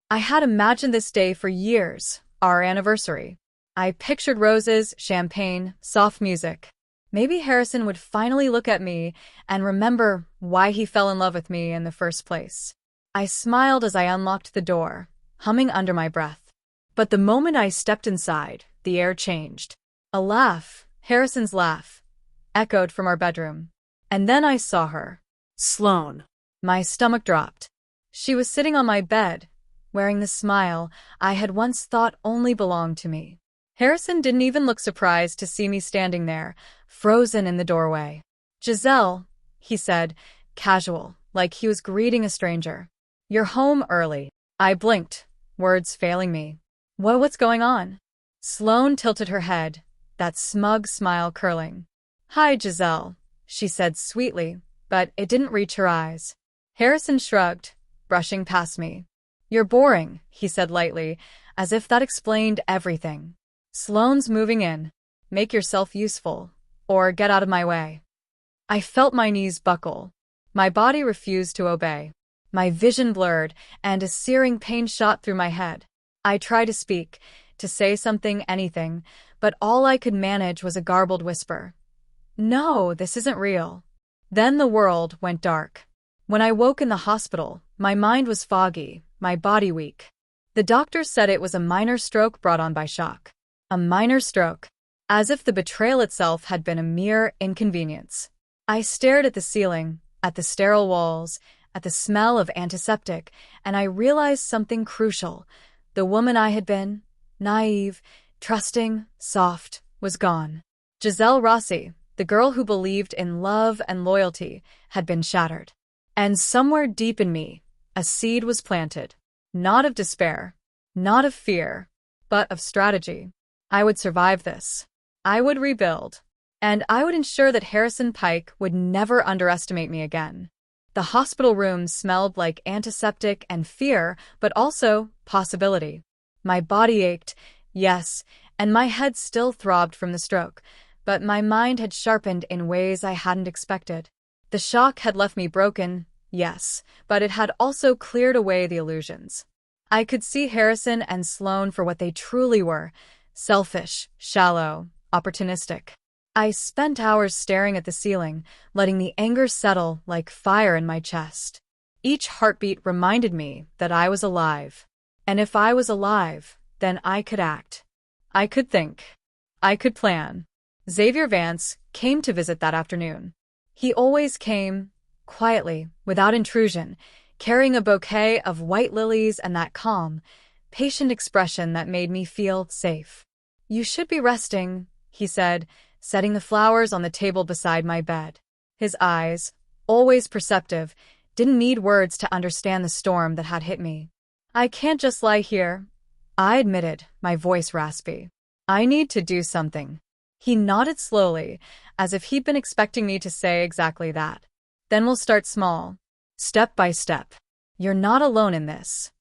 I had imagined this day for years, our anniversary. I pictured roses, champagne, soft music. Maybe Harrison would finally look at me and remember why he fell in love with me in the first place. I smiled as I unlocked the door, humming under my breath. But the moment I stepped inside, the air changed. A laugh, Harrison's laugh, echoed from our bedroom. And then I saw her. Sloane. My stomach dropped. She was sitting on my bed, wearing the smile I had once thought only belonged to me. Harrison didn't even look surprised to see me standing there, frozen in the doorway. "Giselle," he said, casual, like he was greeting a stranger. "You're home early." I blinked, words failing me. What's going on?" Sloane tilted her head, that smug smile curling. "Hi, Giselle," she said sweetly, but it didn't reach her eyes. Harrison shrugged, brushing past me. "You're boring," he said lightly, as if that explained everything. "Sloane's moving in. Make yourself useful, or get out of my way." I felt my knees buckle. My body refused to obey. My vision blurred, and a searing pain shot through my head. I tried to speak, to say something, anything, but all I could manage was a garbled whisper. "No, this isn't real." Then the world went dark. When I woke in the hospital, my mind was foggy, my body weak. The doctors said it was a minor stroke brought on by shock. A minor stroke. As if the betrayal itself had been a mere inconvenience. I stared at the ceiling, at the sterile walls, at the smell of antiseptic, and I realized something crucial. The woman I had been, naive, trusting, soft, was gone. Giselle Rossi, the girl who believed in love and loyalty, had been shattered. And somewhere deep in me, a seed was planted. Not of despair, not of fear, but of strategy. I would survive this. I would rebuild. And I would ensure that Harrison Pike would never underestimate me again. The hospital rooms smelled like antiseptic and fear, but also possibility. My body ached, yes, and my head still throbbed from the stroke, but my mind had sharpened in ways I hadn't expected. The shock had left me broken, yes, but it had also cleared away the illusions. I could see Harrison and Sloane for what they truly were: selfish, shallow, opportunistic. I spent hours staring at the ceiling, letting the anger settle like fire in my chest. Each heartbeat reminded me that I was alive. And if I was alive, then I could act. I could think. I could plan. Xavier Vance came to visit that afternoon. He always came, quietly, without intrusion, carrying a bouquet of white lilies and that calm, patient expression that made me feel safe. "You should be resting," he said, setting the flowers on the table beside my bed. His eyes, always perceptive, didn't need words to understand the storm that had hit me. "I can't just lie here," I admitted, my voice raspy. "I need to do something." He nodded slowly, as if he'd been expecting me to say exactly that. "Then we'll start small. Step by step. You're not alone in this."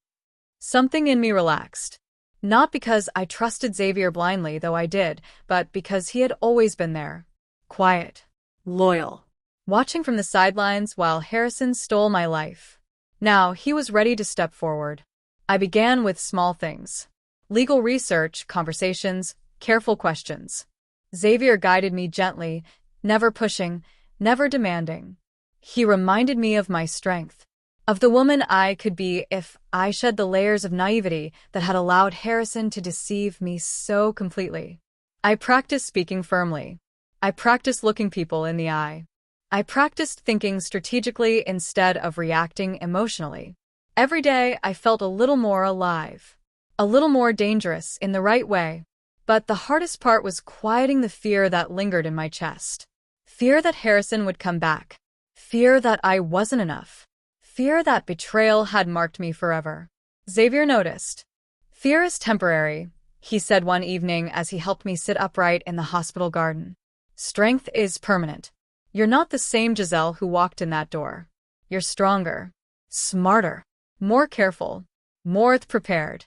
Something in me relaxed. Not because I trusted Xavier blindly, though I did, but because he had always been there. Quiet. Loyal. Watching from the sidelines while Harrison stole my life. Now he was ready to step forward. I began with small things. Legal research, conversations, careful questions. Xavier guided me gently, never pushing, never demanding. He reminded me of my strength. Of the woman I could be if I shed the layers of naivety that had allowed Harrison to deceive me so completely. I practiced speaking firmly. I practiced looking people in the eye. I practiced thinking strategically instead of reacting emotionally. Every day I felt a little more alive. A little more dangerous in the right way. But the hardest part was quieting the fear that lingered in my chest. Fear that Harrison would come back. Fear that I wasn't enough. Fear that betrayal had marked me forever. Xavier noticed. "Fear is temporary," he said one evening as he helped me sit upright in the hospital garden. "Strength is permanent. You're not the same Giselle who walked in that door. You're stronger, smarter, more careful, more prepared."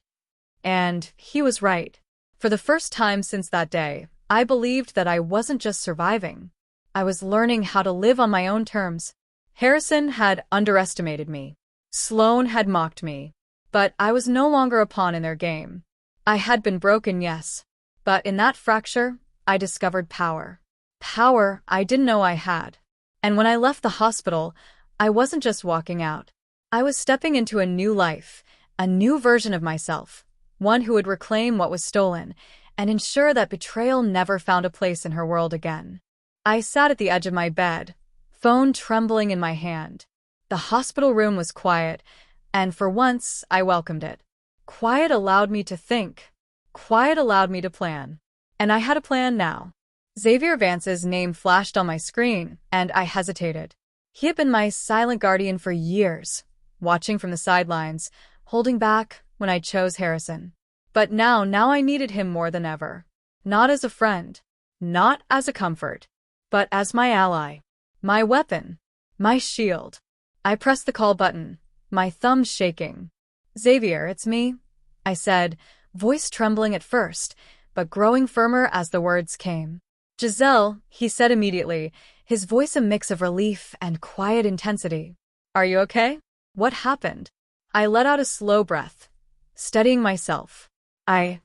And he was right. For the first time since that day, I believed that I wasn't just surviving. I was learning how to live on my own terms. Harrison had underestimated me. Sloane had mocked me. But I was no longer a pawn in their game. I had been broken, yes. But in that fracture, I discovered power. Power I didn't know I had. And when I left the hospital, I wasn't just walking out. I was stepping into a new life, a new version of myself, one who would reclaim what was stolen and ensure that betrayal never found a place in her world again. I sat at the edge of my bed, phone trembling in my hand. The hospital room was quiet, and for once I welcomed it. Quiet allowed me to think. Quiet allowed me to plan. And I had a plan now. Xavier Vance's name flashed on my screen, and I hesitated. He had been my silent guardian for years, watching from the sidelines, holding back when I chose Harrison. But now I needed him more than ever. Not as a friend, not as a comfort, but as my ally, my weapon, my shield. I pressed the call button, my thumbs shaking. "Xavier, it's me," I said, voice trembling at first, but growing firmer as the words came. "Giselle," he said immediately, his voice a mix of relief and quiet intensity. "Are you okay? What happened?" I let out a slow breath, steadying myself. I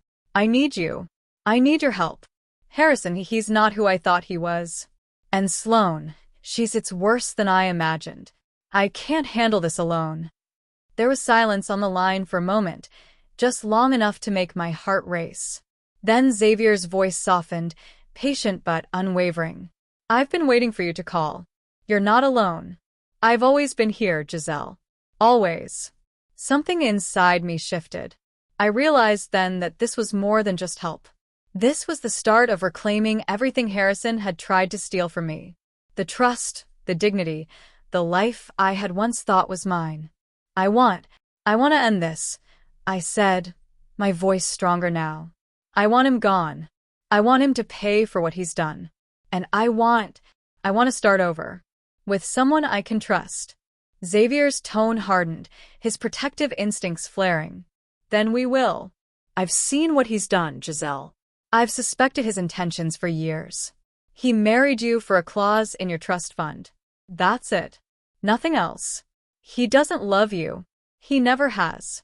need you. I need your help. Harrison, he's not who I thought he was. And Sloane, it's worse than I imagined. I can't handle this alone." There was silence on the line for a moment, just long enough to make my heart race. Then Xavier's voice softened, patient but unwavering. "I've been waiting for you to call. You're not alone. I've always been here, Giselle. Always." Something inside me shifted. I realized then that this was more than just help. This was the start of reclaiming everything Harrison had tried to steal from me. The trust, the dignity, the life I had once thought was mine. I want to end this," I said, my voice stronger now. "I want him gone. I want him to pay for what he's done. And I want to start over. With someone I can trust." Xavier's tone hardened, his protective instincts flaring. "Then we will. I've seen what he's done, Giselle. I've suspected his intentions for years. He married you for a clause in your trust fund. That's it. Nothing else. He doesn't love you. He never has."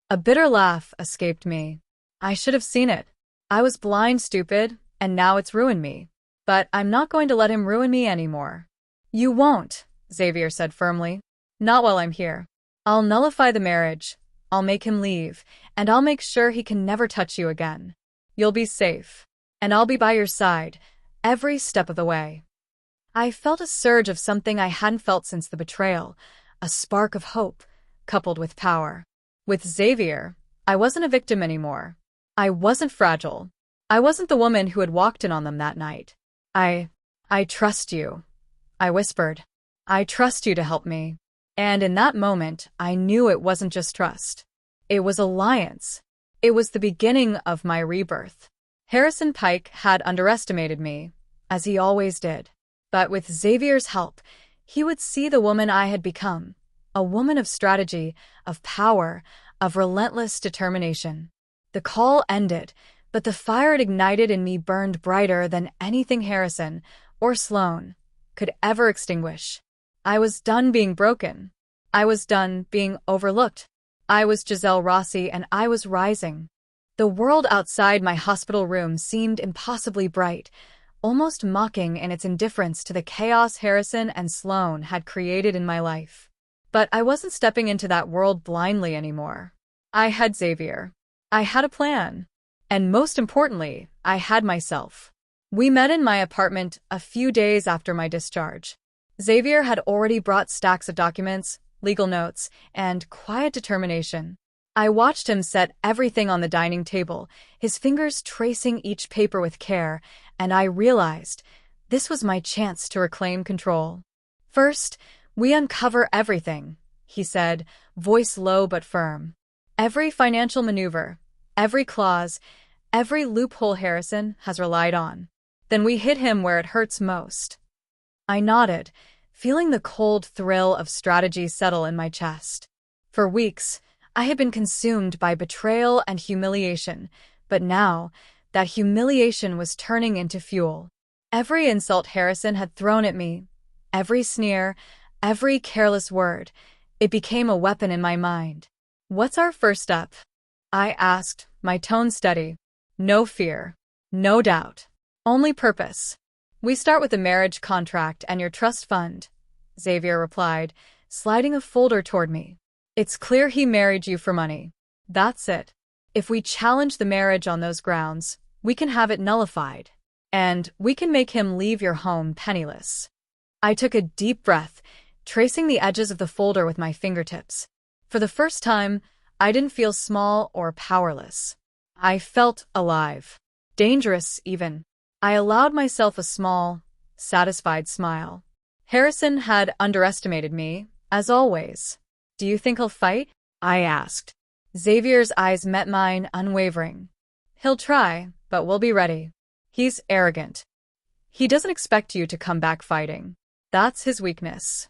A bitter laugh escaped me. I should have seen it. I was blind, stupid, and now it's ruined me. But I'm not going to let him ruin me anymore. "You won't," Xavier said firmly. "Not while I'm here. I'll nullify the marriage. I'll make him leave, and I'll make sure he can never touch you again. You'll be safe, and I'll be by your side, every step of the way." I felt a surge of something I hadn't felt since the betrayal, a spark of hope, coupled with power. With Xavier, I wasn't a victim anymore. I wasn't fragile. I wasn't the woman who had walked in on them that night. I trust you," I whispered. "I trust you to help me." And in that moment, I knew it wasn't just trust. It was alliance. It was the beginning of my rebirth. Harrison Pike had underestimated me, as he always did. But with Xavier's help, he would see the woman I had become, a woman of strategy, of power, of relentless determination. The call ended, but the fire it ignited in me burned brighter than anything Harrison, or Sloane, could ever extinguish. I was done being broken. I was done being overlooked. I was Giselle Rossi, and I was rising. The world outside my hospital room seemed impossibly bright, almost mocking in its indifference to the chaos Harrison and Sloane had created in my life. But I wasn't stepping into that world blindly anymore. I had Xavier. I had a plan. And most importantly, I had myself. We met in my apartment a few days after my discharge. Xavier had already brought stacks of documents, legal notes, and quiet determination. I watched him set everything on the dining table, his fingers tracing each paper with care, and I realized this was my chance to reclaim control. "First, we uncover everything," he said, voice low but firm. "Every financial maneuver, every clause, every loophole Harrison has relied on. Then we hit him where it hurts most." I nodded, feeling the cold thrill of strategy settle in my chest. For weeks, I had been consumed by betrayal and humiliation, but now, that humiliation was turning into fuel. Every insult Harrison had thrown at me, every sneer, every careless word, it became a weapon in my mind. "What's our first step?" I asked, my tone steady. "No fear. No doubt. Only purpose." "We start with the marriage contract and your trust fund," Xavier replied, sliding a folder toward me. "It's clear he married you for money. That's it. If we challenge the marriage on those grounds, we can have it nullified. And we can make him leave your home penniless." I took a deep breath, tracing the edges of the folder with my fingertips. For the first time, I didn't feel small or powerless. I felt alive. Dangerous, even. I allowed myself a small, satisfied smile. Harrison had underestimated me, as always. "Do you think he'll fight?" I asked. Xavier's eyes met mine, unwavering. "He'll try, but we'll be ready. He's arrogant. He doesn't expect you to come back fighting. That's his weakness."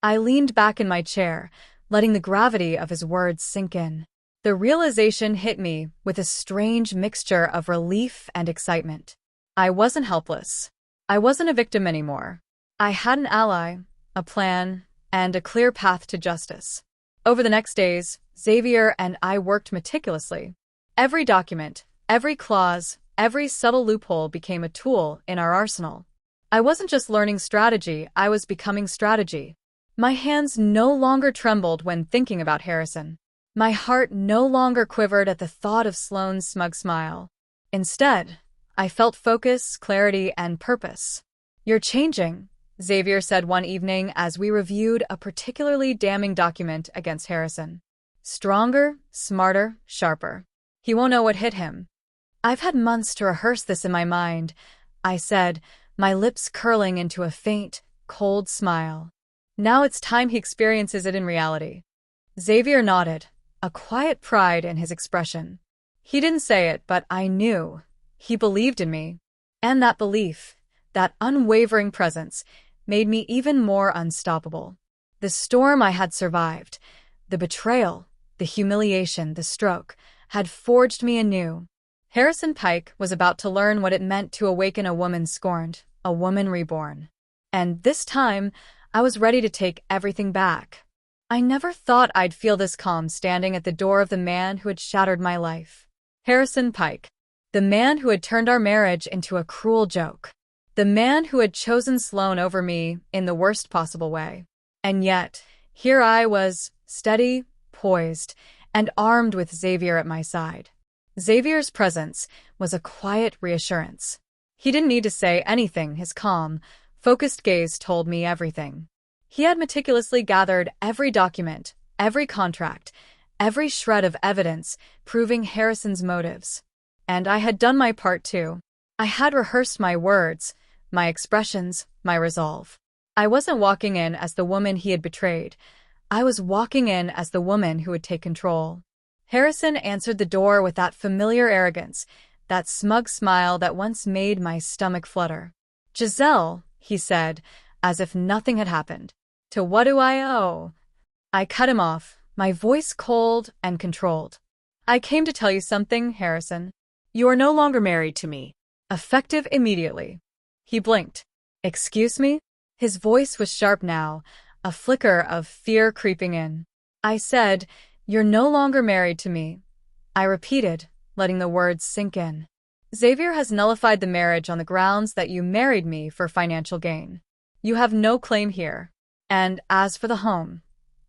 I leaned back in my chair, letting the gravity of his words sink in. The realization hit me with a strange mixture of relief and excitement. I wasn't helpless. I wasn't a victim anymore. I had an ally, a plan, and a clear path to justice. Over the next days, Xavier and I worked meticulously. Every document, every clause, every subtle loophole became a tool in our arsenal. I wasn't just learning strategy, I was becoming strategy. My hands no longer trembled when thinking about Harrison. My heart no longer quivered at the thought of Sloane's smug smile. Instead, I felt focus, clarity, and purpose. "You're changing," Xavier said one evening as we reviewed a particularly damning document against Harrison. "Stronger, smarter, sharper. He won't know what hit him." "I've had months to rehearse this in my mind," I said, my lips curling into a faint, cold smile. "Now it's time he experiences it in reality." Xavier nodded, a quiet pride in his expression. He didn't say it, but I knew. He believed in me. And that belief, that unwavering presence, made me even more unstoppable. The storm I had survived, the betrayal, the humiliation, the stroke, had forged me anew. Harrison Pike was about to learn what it meant to awaken a woman scorned, a woman reborn. And this time, I was ready to take everything back. I never thought I'd feel this calm standing at the door of the man who had shattered my life. Harrison Pike. The man who had turned our marriage into a cruel joke. The man who had chosen Sloane over me in the worst possible way. And yet, here I was, steady, poised, and armed with Xavier at my side. Xavier's presence was a quiet reassurance. He didn't need to say anything, his calm, focused gaze told me everything. He had meticulously gathered every document, every contract, every shred of evidence proving Harrison's motives. And I had done my part too. I had rehearsed my words, my expressions, my resolve. I wasn't walking in as the woman he had betrayed. I was walking in as the woman who would take control. Harrison answered the door with that familiar arrogance, that smug smile that once made my stomach flutter. "Giselle," he said, as if nothing had happened. "To what do I owe?" I cut him off, my voice cold and controlled. "I came to tell you something, Harrison. You are no longer married to me. Effective immediately." He blinked. "Excuse me?" His voice was sharp now, a flicker of fear creeping in. I said, "You're no longer married to me." I repeated, letting the words sink in. "Xavier has nullified the marriage on the grounds that you married me for financial gain. You have no claim here. And as for the home,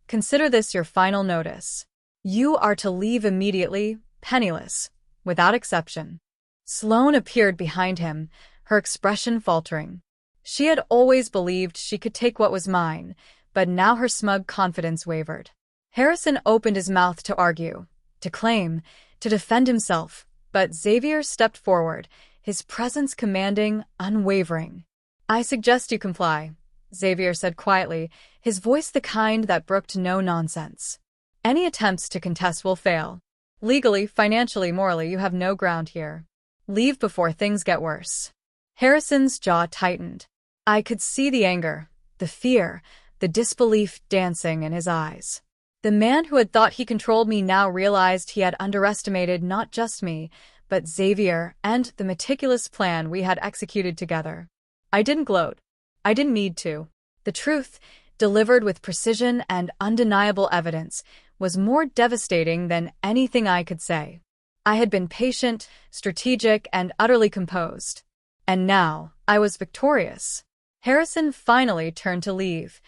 consider this your final notice. You are to leave immediately, penniless, without exception." Sloane appeared behind him, her expression faltering. She had always believed she could take what was mine, but now her smug confidence wavered. Harrison opened his mouth to argue, to claim, to defend himself, but Xavier stepped forward, his presence commanding, unwavering. "I suggest you comply," Xavier said quietly, his voice the kind that brooked no nonsense. "Any attempts to contest will fail. Legally, financially, morally, you have no ground here. Leave before things get worse." Harrison's jaw tightened. I could see the anger, the fear, the disbelief dancing in his eyes. The man who had thought he controlled me now realized he had underestimated not just me, but Xavier and the meticulous plan we had executed together. I didn't gloat. I didn't need to. The truth, delivered with precision and undeniable evidence, was more devastating than anything I could say. I had been patient, strategic, and utterly composed. And now, I was victorious. Harrison finally turned to leave,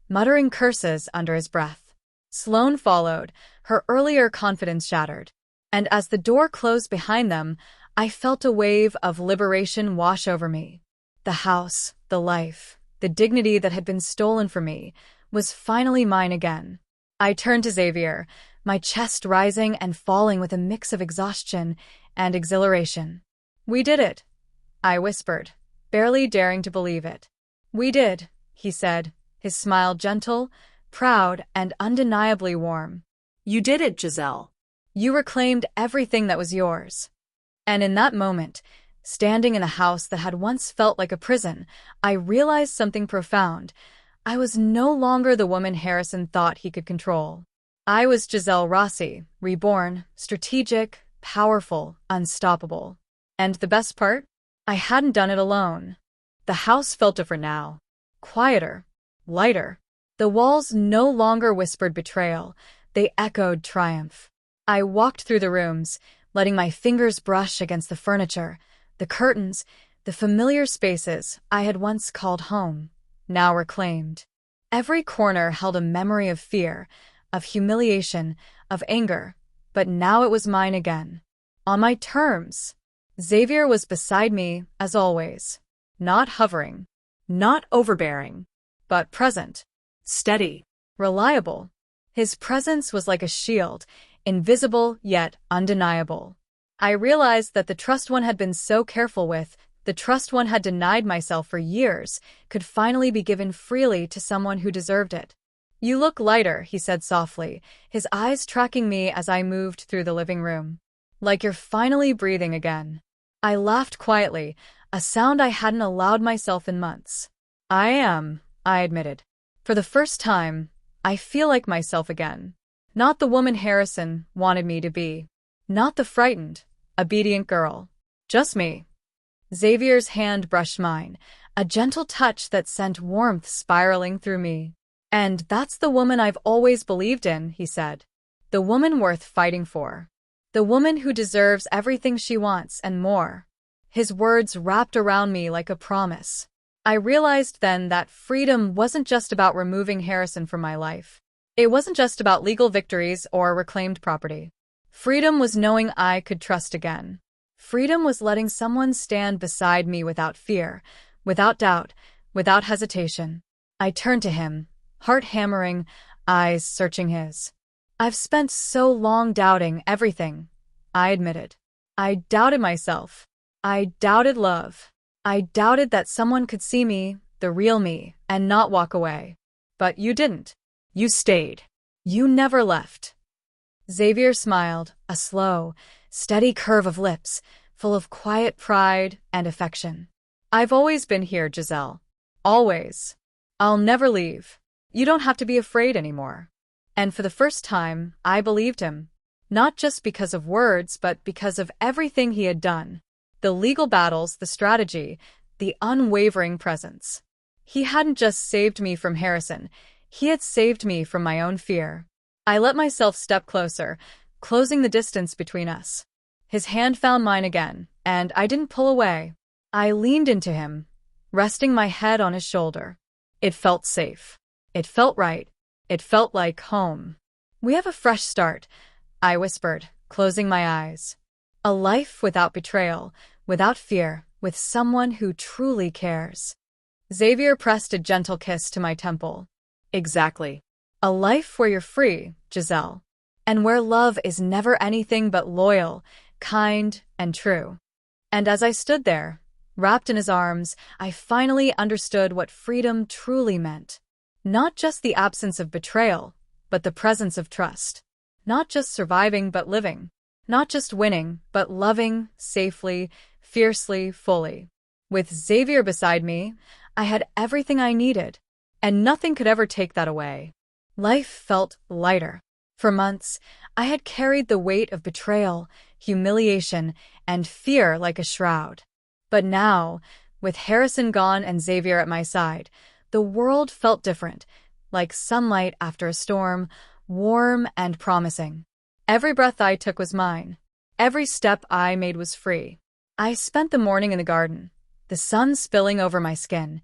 muttering curses under his breath. Sloane followed, her earlier confidence shattered. And as the door closed behind them, I felt a wave of liberation wash over me. The house, the life, the dignity that had been stolen from me, was finally mine again. I turned to Xavier, my chest rising and falling with a mix of exhaustion and exhilaration. "We did it," I whispered, barely daring to believe it. "We did," he said, his smile gentle, proud, and undeniably warm. "You did it, Giselle." "You reclaimed everything that was yours." And in that moment, standing in a house that had once felt like a prison, I realized something profound. I was no longer the woman Harrison thought he could control. I was Giselle Rossi, reborn, strategic, powerful, unstoppable. And the best part? I hadn't done it alone. The house felt different now. Quieter. Lighter. The walls no longer whispered betrayal. They echoed triumph. I walked through the rooms, letting my fingers brush against the furniture, the curtains, the familiar spaces I had once called home, now reclaimed. Every corner held a memory of fear, of humiliation, of anger, but now it was mine again. On my terms. Xavier was beside me, as always. Not hovering. Not overbearing. But present. Steady. Reliable. His presence was like a shield, invisible yet undeniable. I realized that the trust one had been so careful with, the trust one had denied myself for years, could finally be given freely to someone who deserved it. "You look lighter," he said softly, his eyes tracking me as I moved through the living room. "Like you're finally breathing again." I laughed quietly, a sound I hadn't allowed myself in months. "I am," I admitted. "For the first time, I feel like myself again. Not the woman Harrison wanted me to be. Not the frightened, obedient girl. Just me." Xavier's hand brushed mine, a gentle touch that sent warmth spiraling through me. "And that's the woman I've always believed in," he said. "The woman worth fighting for. The woman who deserves everything she wants and more." His words wrapped around me like a promise. I realized then that freedom wasn't just about removing Harrison from my life. It wasn't just about legal victories or reclaimed property. Freedom was knowing I could trust again. Freedom was letting someone stand beside me without fear, without doubt, without hesitation. I turned to him, heart hammering, eyes searching his. "I've spent so long doubting everything," I admitted. I doubted myself. I doubted love. I doubted that someone could see me, the real me, and not walk away. But you didn't. You stayed. You never left. Xavier smiled, a slow, steady curve of lips, full of quiet pride and affection. "I've always been here, Giselle. Always. I'll never leave. You don't have to be afraid anymore." And for the first time, I believed him. Not just because of words, but because of everything he had done. The legal battles, the strategy, the unwavering presence. He hadn't just saved me from Harrison, he had saved me from my own fear. I let myself step closer, closing the distance between us. His hand found mine again, and I didn't pull away. I leaned into him, resting my head on his shoulder. It felt safe. It felt right. It felt like home. "We have a fresh start," I whispered, closing my eyes. "A life without betrayal, without fear, with someone who truly cares." Xavier pressed a gentle kiss to my temple. "Exactly. A life where you're free, Giselle. And where love is never anything but loyal, kind, and true." And as I stood there, wrapped in his arms, I finally understood what freedom truly meant. Not just the absence of betrayal, but the presence of trust. Not just surviving, but living. Not just winning, but loving, safely, fiercely, fully. With Xavier beside me, I had everything I needed, and nothing could ever take that away. Life felt lighter. For months, I had carried the weight of betrayal, humiliation, and fear like a shroud. But now, with Harrison gone and Xavier at my side, the world felt different, like sunlight after a storm, warm and promising. Every breath I took was mine. Every step I made was free. I spent the morning in the garden, the sun spilling over my skin,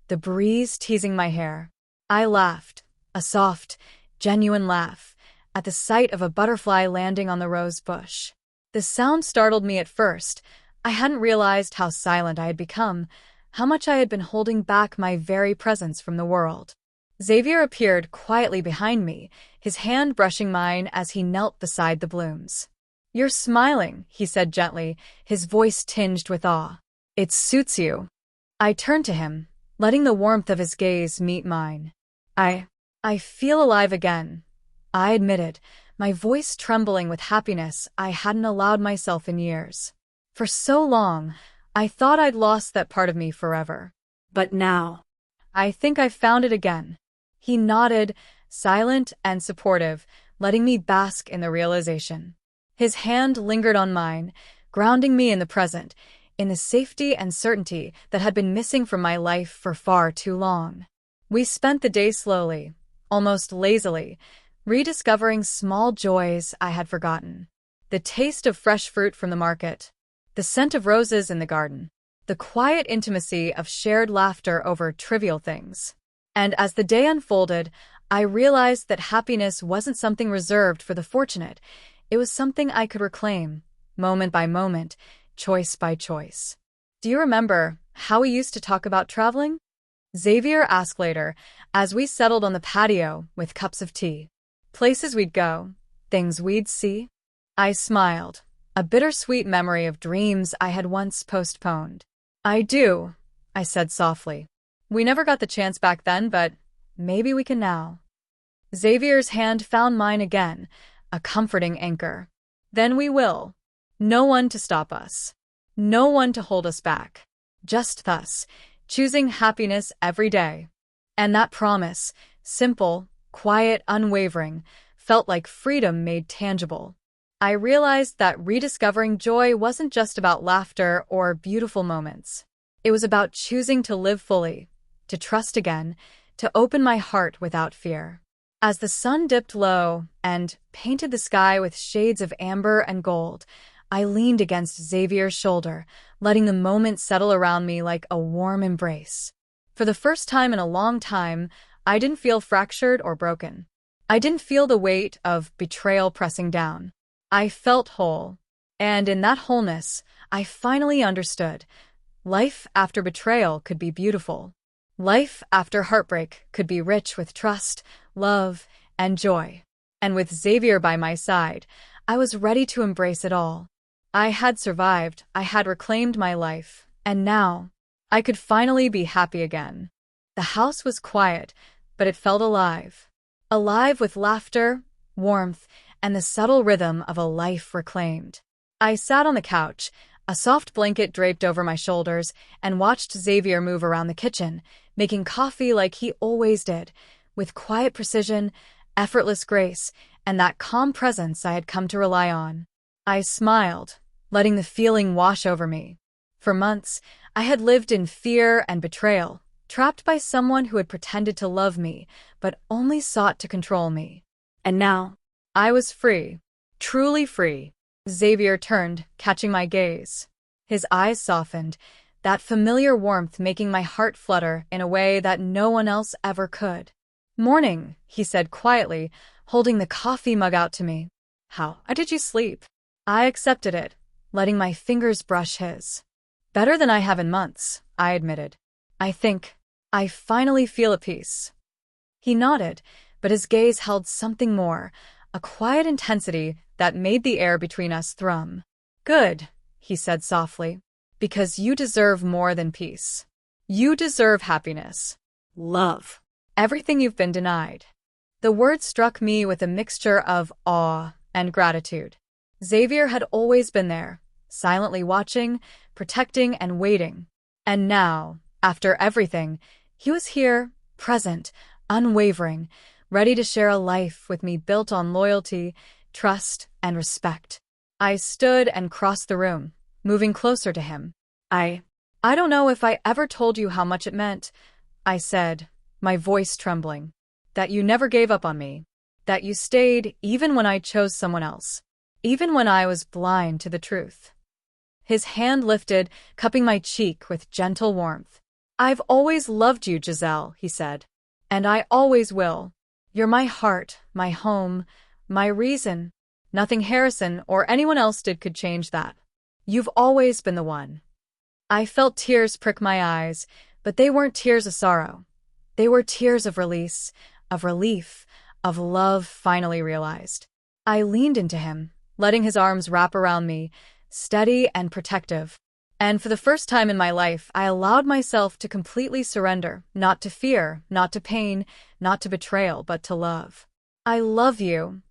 the breeze teasing my hair. I laughed, a soft, genuine laugh, at the sight of a butterfly landing on the rose bush. The sound startled me at first. I hadn't realized how silent I had become, how much I had been holding back my very presence from the world. Xavier appeared quietly behind me, his hand brushing mine as he knelt beside the blooms. "You're smiling," he said gently, his voice tinged with awe. "It suits you." I turned to him, letting the warmth of his gaze meet mine. I feel alive again," I admitted, my voice trembling with happiness I hadn't allowed myself in years. For so long, I thought I'd lost that part of me forever. But now, I think I've found it again. He nodded, silent and supportive, letting me bask in the realization. His hand lingered on mine, grounding me in the present, in the safety and certainty that had been missing from my life for far too long. We spent the day slowly, almost lazily, rediscovering small joys I had forgotten. The taste of fresh fruit from the market, the scent of roses in the garden, the quiet intimacy of shared laughter over trivial things. And as the day unfolded, I realized that happiness wasn't something reserved for the fortunate. It was something I could reclaim, moment by moment, choice by choice. "Do you remember how we used to talk about traveling?" Xavier asked later, as we settled on the patio with cups of tea. "Places we'd go, things we'd see?" I smiled, a bittersweet memory of dreams I had once postponed. "I do," I said softly. "We never got the chance back then, but maybe we can now." Xavier's hand found mine again, a comforting anchor. "Then we will. No one to stop us. No one to hold us back. Just us, choosing happiness every day." And that promise, simple, quiet, unwavering, felt like freedom made tangible. I realized that rediscovering joy wasn't just about laughter or beautiful moments. It was about choosing to live fully, to trust again, to open my heart without fear. As the sun dipped low and painted the sky with shades of amber and gold, I leaned against Xavier's shoulder, letting the moment settle around me like a warm embrace. For the first time in a long time, I didn't feel fractured or broken. I didn't feel the weight of betrayal pressing down. I felt whole. And in that wholeness, I finally understood. Life after betrayal could be beautiful. Life after heartbreak could be rich with trust, love, and joy. And with Xavier by my side, I was ready to embrace it all. I had survived, I had reclaimed my life, and now, I could finally be happy again. The house was quiet, but it felt alive. Alive with laughter, warmth, and the subtle rhythm of a life reclaimed. I sat on the couch, a soft blanket draped over my shoulders, and watched Xavier move around the kitchen, making coffee like he always did, with quiet precision, effortless grace, and that calm presence I had come to rely on. I smiled, letting the feeling wash over me. For months, I had lived in fear and betrayal, trapped by someone who had pretended to love me, but only sought to control me. And now, I was free, truly free. Xavier turned, catching my gaze. His eyes softened, that familiar warmth making my heart flutter in a way that no one else ever could. "Morning," he said quietly, holding the coffee mug out to me. How did you sleep?" I accepted it, letting my fingers brush his. "Better than I have in months," I admitted. "I think I finally feel at peace." He nodded, but his gaze held something more, a quiet intensity that made the air between us thrum. "Good," he said softly, "because you deserve more than peace. You deserve happiness. love. Everything you've been denied." The words struck me with a mixture of awe and gratitude. Xavier had always been there, silently watching, protecting, and waiting. And now, after everything, he was here, present, unwavering, ready to share a life with me built on loyalty, trust, and respect. I stood and crossed the room, moving closer to him. I don't know if I ever told you how much it meant," I said, my voice trembling, "that you never gave up on me. that you stayed even when I chose someone else, even when I was blind to the truth. His hand lifted, cupping my cheek with gentle warmth. I've always loved you, Giselle, he said. And I always will. You're my heart, my home, my reason. Nothing Harrison or anyone else did could change that. You've always been the one. I felt tears prick my eyes, but they weren't tears of sorrow. They were tears of release, of relief, of love finally realized. I leaned into him, letting his arms wrap around me, steady and protective. And for the first time in my life, I allowed myself to completely surrender, not to fear, not to pain, not to betrayal, but to love. I love you,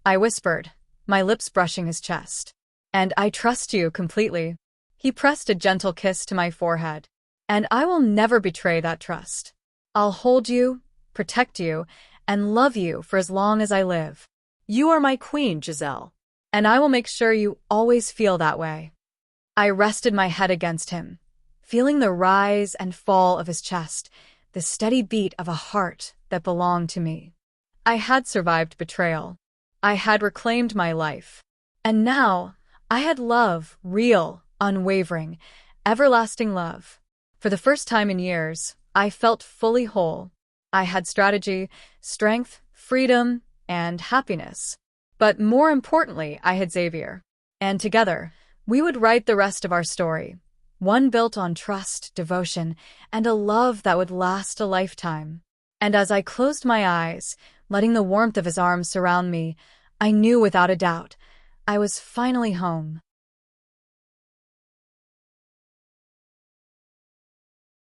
I whispered, my lips brushing his chest. And I trust you completely. He pressed a gentle kiss to my forehead. And I will never betray that trust. I'll hold you, protect you, and love you for as long as I live. You are my queen, Giselle. And I will make sure you always feel that way. I rested my head against him, feeling the rise and fall of his chest, the steady beat of a heart that belonged to me. I had survived betrayal. I had reclaimed my life. And now, I had love, real, unwavering, everlasting love. For the first time in years, I felt fully whole. I had strategy, strength, freedom, and happiness. But more importantly, I had Xavier. And together, we would write the rest of our story, one built on trust, devotion, and a love that would last a lifetime. And as I closed my eyes, letting the warmth of his arms surround me, I knew without a doubt I was finally home.